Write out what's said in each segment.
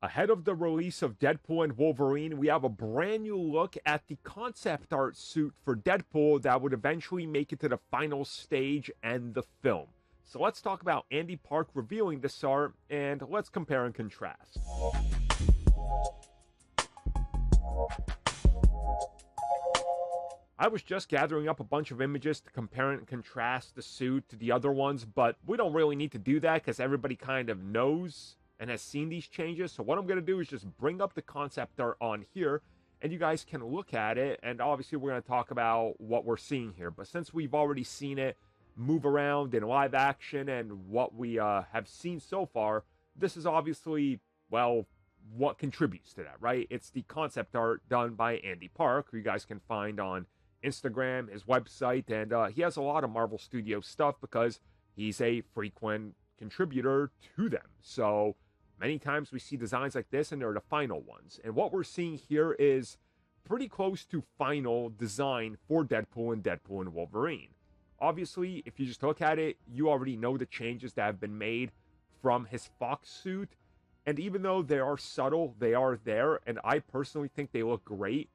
Ahead of the release of Deadpool and Wolverine, we have a brand new look at the concept art suit for Deadpool that would eventually make it to the final stage and the film. So let's talk about Andy Park revealing this art, and let's compare and contrast. I was just gathering up a bunch of images to compare and contrast the suit to the other ones, but we don't really need to do that because everybody kind of knows and has seen these changes. So what I'm going to do is just bring up the concept art on here, and you guys can look at it, and obviously we're going to talk about what we're seeing here. But since we've already seen it move around in live action and what we have seen so far, this is obviously, well, what contributes to that, right? It's the concept art done by Andy Park, who you guys can find on Instagram, his website, and he has a lot of Marvel Studios stuff because he's a frequent contributor to them. So many times we see designs like this and they're the final ones. And what we're seeing here is pretty close to final design for Deadpool and Wolverine. Obviously, if you just look at it, you already know the changes that have been made from his Fox suit. And even though they are subtle, they are there. And I personally think they look great.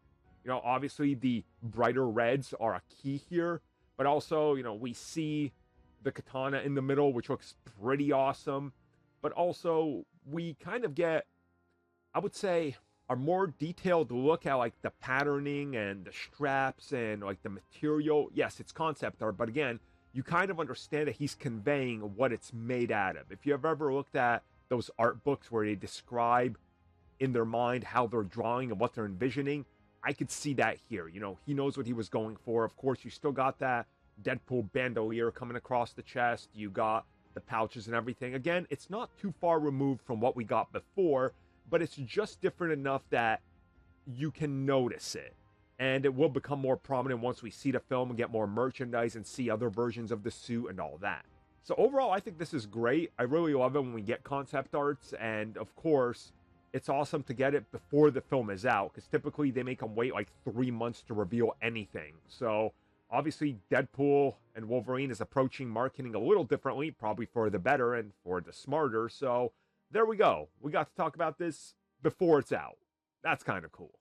You know, obviously the brighter reds are a key here, but also, you know, we see the katana in the middle, which looks pretty awesome, but also we kind of get, I would say, a more detailed look at like the patterning and the straps and like the material. Yes, it's concept art, but again, you kind of understand that he's conveying what it's made out of. If you have ever looked at those art books where they describe in their mind how they're drawing and what they're envisioning, I could see that here. You know, he knows what he was going for. Of course, you still got that Deadpool bandolier coming across the chest. You got the pouches and everything. Again, it's not too far removed from what we got before, but it's just different enough that you can notice it. And it will become more prominent once we see the film and get more merchandise and see other versions of the suit and all that. So overall, I think this is great. I really love it when we get concept arts, and of course, it's awesome to get it before the film is out, because typically they make them wait like 3 months to reveal anything. So obviously Deadpool and Wolverine is approaching marketing a little differently, probably for the better and for the smarter. So there we go. We got to talk about this before it's out. That's kind of cool.